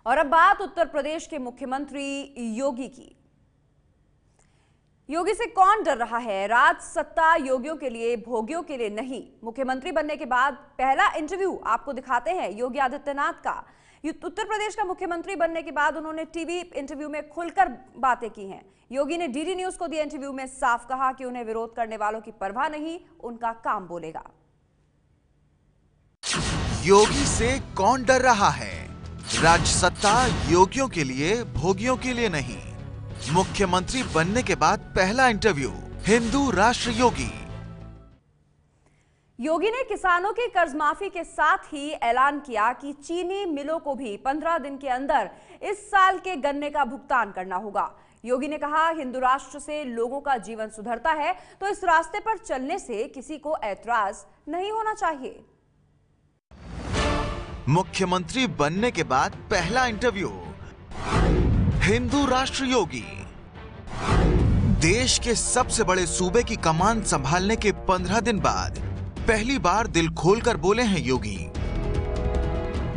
और अब बात उत्तर प्रदेश के मुख्यमंत्री योगी की। योगी से कौन डर रहा है? राज सत्ता योगियों के लिए, भोगियों के लिए नहीं। मुख्यमंत्री बनने के बाद पहला इंटरव्यू आपको दिखाते हैं योगी आदित्यनाथ का। उत्तर प्रदेश का मुख्यमंत्री बनने के बाद उन्होंने टीवी इंटरव्यू में खुलकर बातें की हैं। योगी ने डीडी न्यूज को दिए इंटरव्यू में साफ कहा कि उन्हें विरोध करने वालों की परवाह नहीं, उनका काम बोलेगा। योगी से कौन डर रहा है? राज सत्ता योगियों के लिए, भोगियों के लिए नहीं। मुख्यमंत्री बनने के बाद पहला इंटरव्यू, हिंदू राष्ट्र योगी। योगी ने किसानों की कर्ज माफी के साथ ही ऐलान किया कि चीनी मिलों को भी 15 दिन के अंदर इस साल के गन्ने का भुगतान करना होगा। योगी ने कहा, हिंदू राष्ट्र से लोगों का जीवन सुधरता है तो इस रास्ते पर चलने से किसी को ऐतराज नहीं होना चाहिए। मुख्यमंत्री बनने के बाद पहला इंटरव्यू, हिंदू राष्ट्र योगी। देश के सबसे बड़े सूबे की कमान संभालने के 15 दिन बाद पहली बार दिल खोलकर बोले हैं योगी।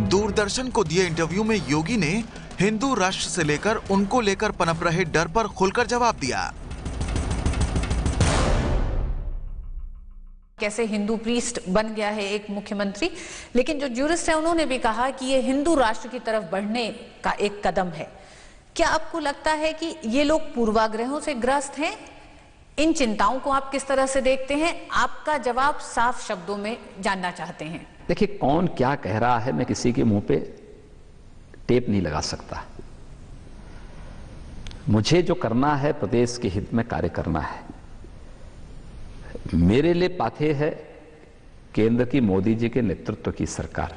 दूरदर्शन को दिए इंटरव्यू में योगी ने हिंदू राष्ट्र से लेकर उनको लेकर पनप रहे डर पर खुलकर जवाब दिया। कैसे हिंदू प्रीस्ट बन गया है एक मुख्यमंत्री, लेकिन जो ज्यूरिस्ट है उन्होंने भी कहा कि ये हिंदू राष्ट्र की तरफ बढ़ने का एक कदम है। क्या आपको लगता है कि ये लोग पूर्वाग्रहों से ग्रस्त हैं? इन चिंताओं को आप किस तरह से देखते हैं? आपका जवाब साफ शब्दों में जानना चाहते हैं। देखिए, कौन क्या कह रहा है मैं किसी के मुंह पे टेप नहीं लगा सकता। मुझे जो करना है, प्रदेश के हित में कार्य करना है। मेरे लिए पाथे है केंद्र की मोदी जी के नेतृत्व की सरकार,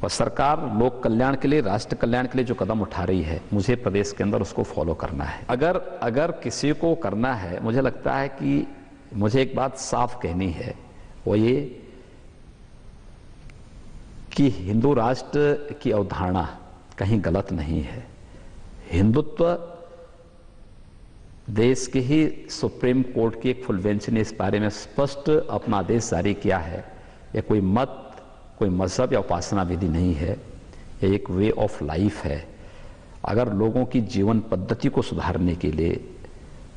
और सरकार लोक कल्याण के लिए, राष्ट्र कल्याण के लिए जो कदम उठा रही है, मुझे प्रदेश के अंदर उसको फॉलो करना है। अगर किसी को करना है, मुझे लगता है कि मुझे एक बात साफ कहनी है, वो ये कि हिंदू राष्ट्र की अवधारणा कहीं गलत नहीं है। हिंदुत्व देश के ही सुप्रीम कोर्ट की एक फुल बेंच ने इस बारे में स्पष्ट अपना आदेश जारी किया है। यह कोई मत, कोई मजहब या उपासना विधि नहीं है, यह एक वे ऑफ लाइफ है। अगर लोगों की जीवन पद्धति को सुधारने के लिए,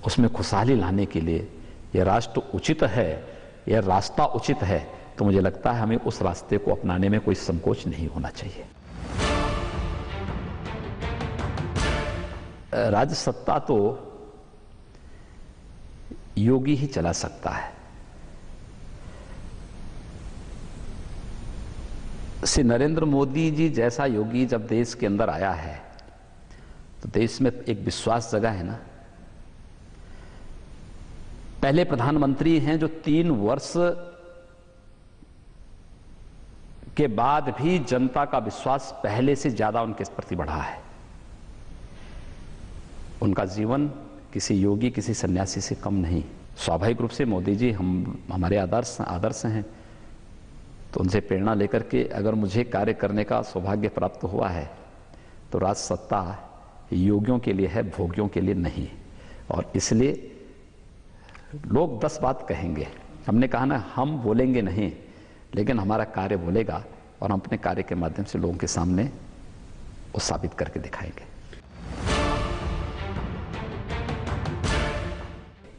उसमें खुशहाली लाने के लिए यह राष्ट्र उचित है, यह रास्ता उचित है, तो मुझे लगता है हमें उस रास्ते को अपनाने में कोई संकोच नहीं होना चाहिए। राज्य सत्ता तो योगी ही चला सकता है। श्री नरेंद्र मोदी जी जैसा योगी जब देश के अंदर आया है तो देश में एक विश्वास जगा है ना। पहले प्रधानमंत्री हैं जो 3 वर्ष के बाद भी जनता का विश्वास पहले से ज्यादा उनके प्रति बढ़ा है। उनका जीवन किसी योगी, किसी सन्यासी से कम नहीं। स्वाभाविक रूप से मोदी जी हमारे आदर्श हैं, तो उनसे प्रेरणा लेकर के अगर मुझे कार्य करने का सौभाग्य प्राप्त हुआ है तो राज सत्ता योगियों के लिए है, भोगियों के लिए नहीं। और इसलिए लोग 10 बात कहेंगे, हमने कहा ना, हम बोलेंगे नहीं, लेकिन हमारा कार्य बोलेगा, और हम अपने कार्य के माध्यम से लोगों के सामने वो साबित करके दिखाएंगे।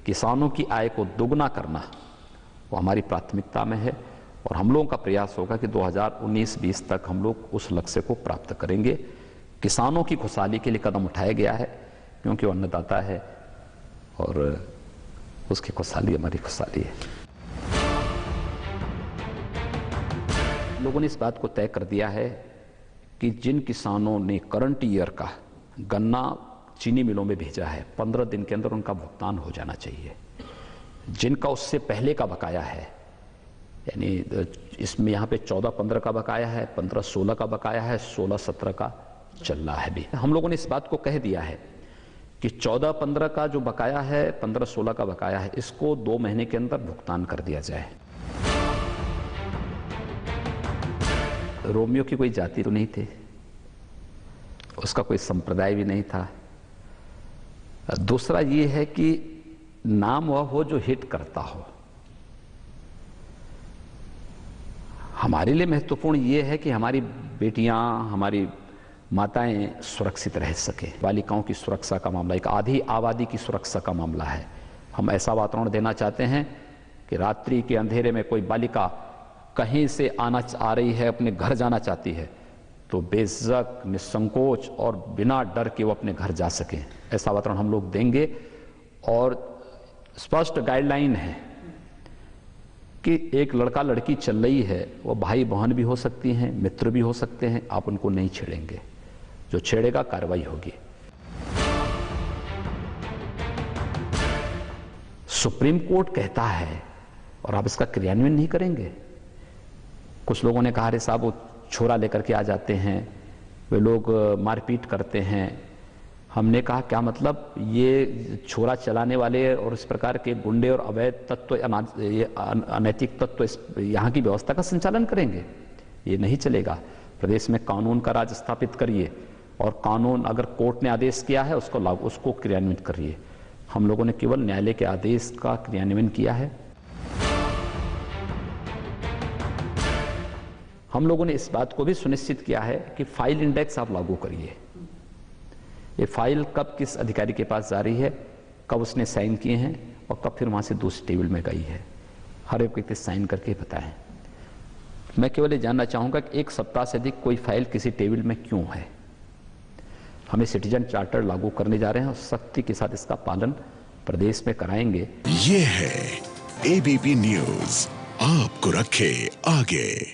किसानों की आय को दोगुना करना वो हमारी प्राथमिकता में है, और हम लोगों का प्रयास होगा कि 2019-20 तक हम लोग उस लक्ष्य को प्राप्त करेंगे। किसानों की खुशहाली के लिए कदम उठाया गया है, क्योंकि वो अन्नदाता है और उसकी खुशहाली हमारी खुशहाली है। लोगों ने इस बात को तय कर दिया है कि जिन किसानों ने करंट ईयर का गन्ना चीनी मिलों में भेजा है, 15 दिन के अंदर उनका भुगतान हो जाना चाहिए। जिनका उससे पहले का बकाया है, यानी इसमें यहाँ पे 14-15 का बकाया है, 15-16 का बकाया है, 16-17 का चल रहा है भी। हम लोगों ने इस बात को कह दिया है कि 14-15 का जो बकाया है, 15-16 का बकाया है, इसको 2 महीने के अंदर भुगतान कर दिया जाए। रोमियो की कोई जाति तो नहीं थी, उसका कोई संप्रदाय भी नहीं था। दूसरा ये है कि नाम वह हो जो हिट करता हो। हमारे लिए महत्वपूर्ण ये है कि हमारी बेटियां, हमारी माताएं सुरक्षित रह सके। बालिकाओं की सुरक्षा का मामला, एक आधी आबादी की सुरक्षा का मामला है। हम ऐसा वातावरण देना चाहते हैं कि रात्रि के अंधेरे में कोई बालिका कहीं से आ रही है, अपने घर जाना चाहती है, तो बेझिझक, निसंकोच और बिना डर के वो अपने घर जा सके। ऐसा वातावरण हम लोग देंगे। और स्पष्ट गाइडलाइन है कि एक लड़का लड़की चल रही है, वो भाई बहन भी हो सकती हैं, मित्र भी हो सकते हैं, आप उनको नहीं छेड़ेंगे। जो छेड़ेगा कार्रवाई होगी। सुप्रीम कोर्ट कहता है और आप इसका क्रियान्वयन नहीं करेंगे। कुछ लोगों ने कहा अरे साहब वो छोरा लेकर के आ जाते हैं, वे लोग मारपीट करते हैं। हमने कहा क्या मतलब, ये छोरा चलाने वाले और इस प्रकार के गुंडे और अवैध तत्व, अनैतिक तत्व यहाँ की व्यवस्था का संचालन करेंगे? ये नहीं चलेगा। प्रदेश में कानून का राज स्थापित करिए और कानून अगर कोर्ट ने आदेश किया है उसको क्रियान्वित करिए। हम लोगों ने केवल न्यायालय के आदेश का क्रियान्वयन किया है। हम लोगों ने इस बात को भी सुनिश्चित किया है कि फाइल इंडेक्स आप लागू करिए। ये फाइल कब किस अधिकारी के पास जा रही है, कब उसने साइन किए हैं और कब फिर वहां से दूसरी टेबल में गई है, हर एक व्यक्ति साइन करके बताएं। मैं केवल ये जानना चाहूंगा कि एक सप्ताह से अधिक कोई फाइल किसी टेबल में क्यों है। हमें सिटीजन चार्टर लागू करने जा रहे हैं और सख्ती के साथ इसका पालन प्रदेश में कराएंगे। ये है एबीपी न्यूज़, आपको रखे आगे।